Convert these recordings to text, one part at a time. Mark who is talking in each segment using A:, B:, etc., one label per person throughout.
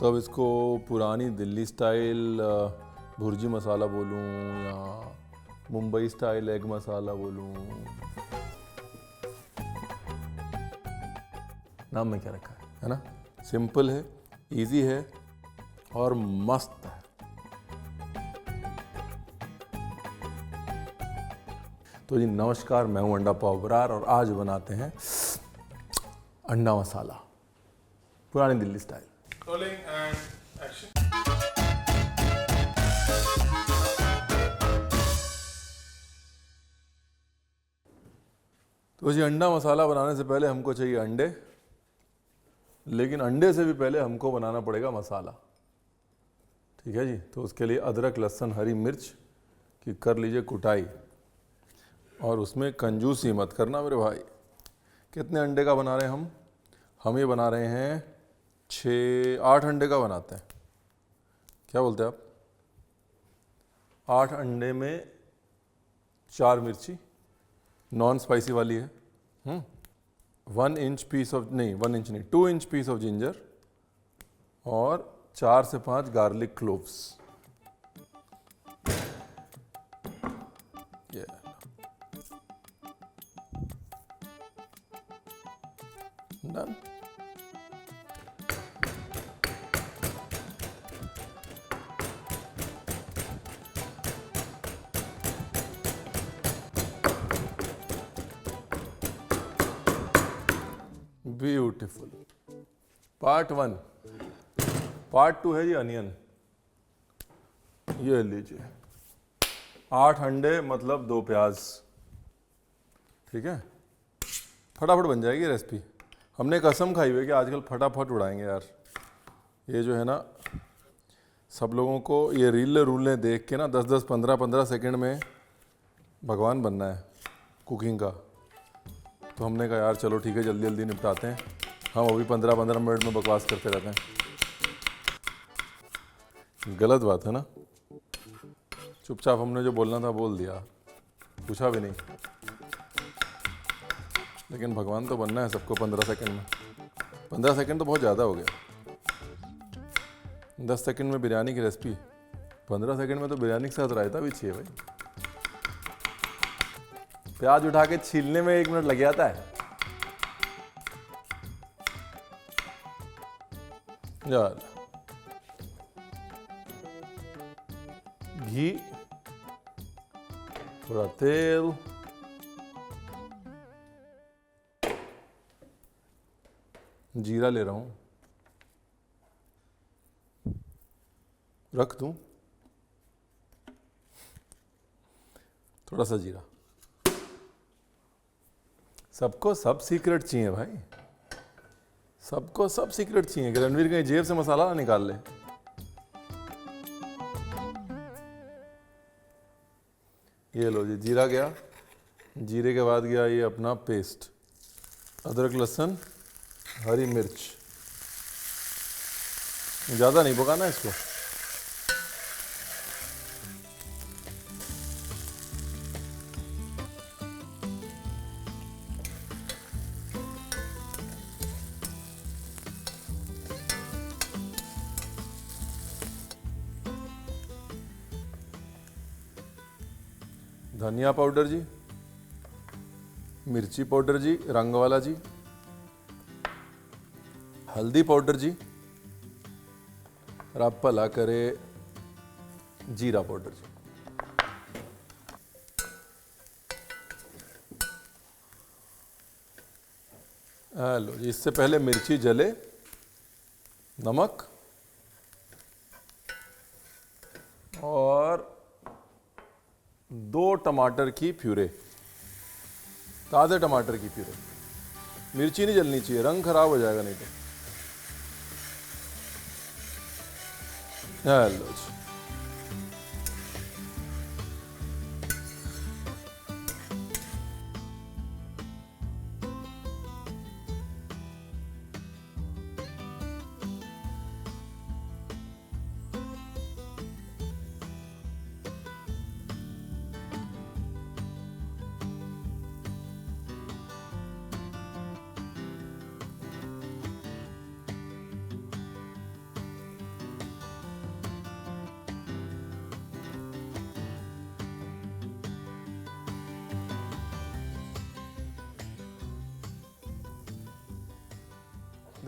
A: तो अब इसको पुरानी दिल्ली स्टाइल भुर्जी मसाला बोलूं या मुंबई स्टाइल एग मसाला बोलूं? नाम में क्या रखा है ना? सिंपल है, इजी है और मस्त है। तो जी नमस्कार, मैं हूं अंडा पाव बरार और आज बनाते हैं अंडा मसाला पुरानी Delhi style.
B: Rolling and action.
A: तो जी अंडा मसाला बनाने से पहले हमको चाहिए अंडे, लेकिन अंडे से भी पहले हमको बनाना पड़ेगा मसाला। ठीक है जी। तो उसके लिए अदरक, लहसुन, हरी मिर्च की कर लीजिए कुटाई, और उसमें कंजूसी मत करना मेरे भाई। कितने अंडे का बना रहे हैं हम ये बना रहे हैं 6-8 अंडे का बनाते हैं। क्या बोलते हैं आप? 8 अंडे में 4 मिर्ची, नॉन स्पाइसी वाली है। 1 इंच पीस ऑफ, नहीं 1 इंच नहीं, 2 इंच पीस ऑफ जिंजर और 4 से 5 garlic cloves. Done. Beautiful. Part 1। Part 2 है जी अनियन। ये लीजिए 8 अंडे मतलब 2 प्याज। ठीक है, फटाफट बन जाएगी रेसिपी। हमने कसम खाई हुई है कि आजकल फटाफट उड़ाएंगे यार। ये जो है ना, सब लोगों को ये रीलें देख के ना 10-10, 15-15 सेकंड में भगवान बनना है कुकिंग का। तो हमने कहा यार चलो ठीक है, जल्दी जल्दी निपटाते हैं। हम अभी 15-15 मिनट में बकवास करते रहते हैं। गलत बात है ना। चुपचाप हमने जो बोलना था बोल दिया, पूछा भी नहीं। लेकिन भगवान तो बनना है सबको 15 सेकंड में। 15 सेकंड तो बहुत ज़्यादा हो गया। 10 सेकंड में बिरयानी की रेसिपी, 15 सेकंड में तो बिरयानी के साथ रायता भी चाहिए भाई। प्याज उठा के छीलने में 1 मिनट लग जाता है। यार घी, थोड़ा तेल, जीरा ले रहा हूं, रख दूं थोड़ा सा जीरा। सबको सब सीक्रेट चाहिए भाई, सबको सब सीक्रेट चाहिए कि रणवीर कहीं जेब से मसाला ना निकाल ले। ये लो जी, जीरा गया। जीरे के बाद गया ये अपना पेस्ट, अदरक, लहसुन, हरी मिर्च। ज़्यादा नहीं पकाना इसको। धनिया पाउडर जी, मिर्ची पाउडर जी, रंग वाला जी, हल्दी पाउडर जी, और आप भला करे जीरा पाउडर जी। लो जी, इससे पहले मिर्ची जले, नमक और 2 टमाटर की प्यूरे, ताज़े टमाटर की प्यूरे। मिर्ची नहीं जलनी चाहिए, रंग खराब हो जाएगा नहीं तो। हेलो जी,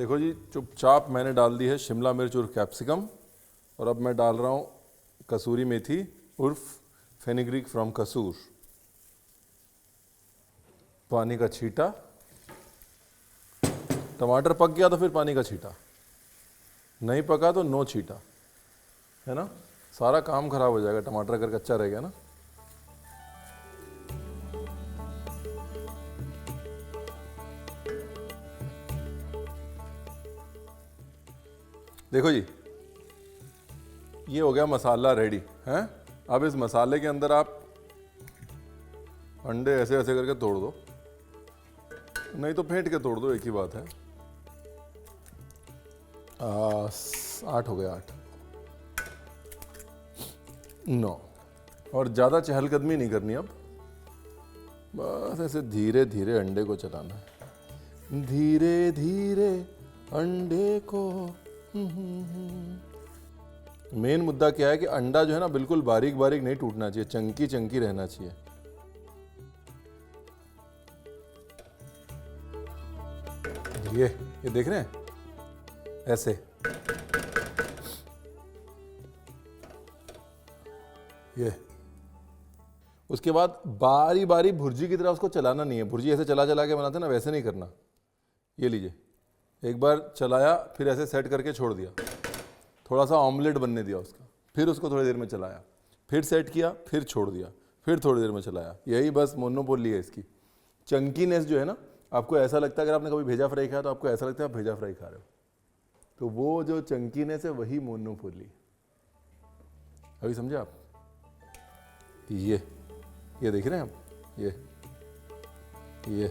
A: देखो जी, चुपचाप मैंने डाल दी है शिमला मिर्च और कैप्सिकम, और अब मैं डाल रहा हूँ कसूरी मेथी उर्फ फेनिग्रीक फ्रॉम कसूर। पानी का छींटा, टमाटर पक गया तो फिर पानी का छींटा, नहीं पका तो नो छींटा, है ना। सारा काम खराब हो जाएगा टमाटर अगर कच्चा रह गया ना। देखो जी, ये हो गया मसाला रेडी है। अब इस मसाले के अंदर आप अंडे ऐसे ऐसे करके तोड़ दो, नहीं तो फेंट के तोड़ दो, एक ही बात है। 8 हो गया, 8 9। और ज़्यादा चहलकदमी नहीं करनी अब, बस ऐसे धीरे धीरे अंडे को चलाना है, धीरे धीरे अंडे को। मेन मुद्दा क्या है कि अंडा जो है ना बिल्कुल बारीक बारीक नहीं टूटना चाहिए, चंकी चंकी रहना चाहिए। ये देख रहे हैं ऐसे, ये उसके बाद बारी बारी भुर्जी की तरह उसको चलाना नहीं है। भुर्जी ऐसे चला चला के बनाते ना, वैसे नहीं करना। ये लीजिए, एक बार चलाया फिर ऐसे सेट करके छोड़ दिया, थोड़ा सा ऑमलेट बनने दिया उसका, फिर उसको थोड़ी देर में चलाया, फिर सेट किया, फिर छोड़ दिया, फिर थोड़ी देर में चलाया। यही बस मोनोपोली है इसकी। चंकीनेस जो है ना, आपको ऐसा लगता है, अगर आपने कभी भेजा फ्राई खाया तो आपको ऐसा लगता है आप भेजा फ्राई खा रहे हो, तो वो जो चंकीनेस है वही मोनोपोली। अभी समझे आप? ये देख रहे हैं आप, ये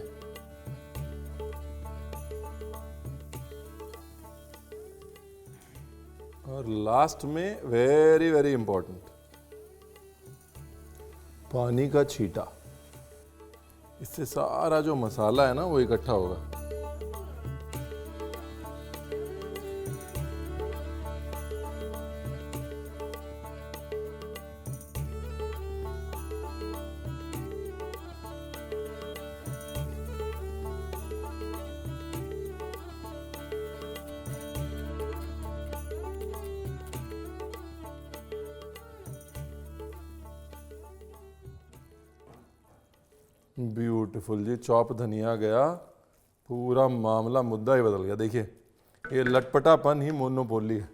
A: और लास्ट में वेरी वेरी इंपॉर्टेंट, पानी का छींटा। इससे सारा जो मसाला है ना वो इकट्ठा होगा। ब्यूटीफुल जी, चॉप धनिया गया, पूरा मामला मुद्दा ही बदल गया। देखिए, ये लटपटापन ही मोनोपोली है।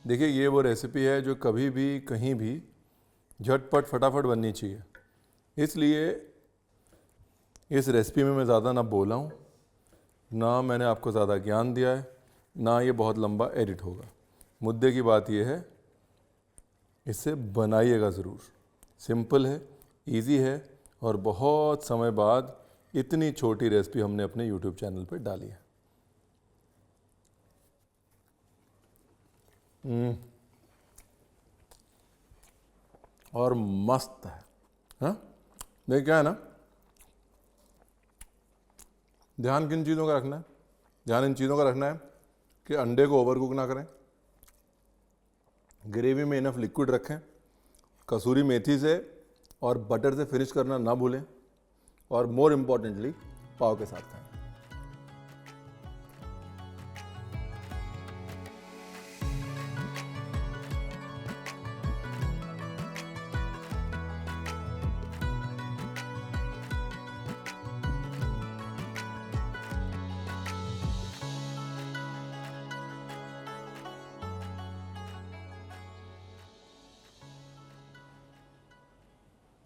A: देखिए, ये वो रेसिपी है जो कभी भी कहीं भी झटपट फटाफट बननी चाहिए। इसलिए इस रेसिपी में मैं ज़्यादा ना बोला हूँ, ना मैंने आपको ज़्यादा ज्ञान दिया है, ना ये बहुत लंबा एडिट होगा। मुद्दे की बात ये है, इसे बनाइएगा ज़रूर। सिंपल है, इजी है, और बहुत समय बाद इतनी छोटी रेसिपी हमने अपने यूट्यूब चैनल पर डाली है। और मस्त है, हाँ? देख क्या है ना, ध्यान किन चीज़ों का रखना है? ध्यान इन चीज़ों का रखना है कि अंडे को ओवर कुक ना करें, ग्रेवी में इनफ लिक्विड रखें, कसूरी मेथी से और बटर से फिनिश करना ना भूलें, और मोर इम्पॉर्टेंटली पाव के साथ खाएं।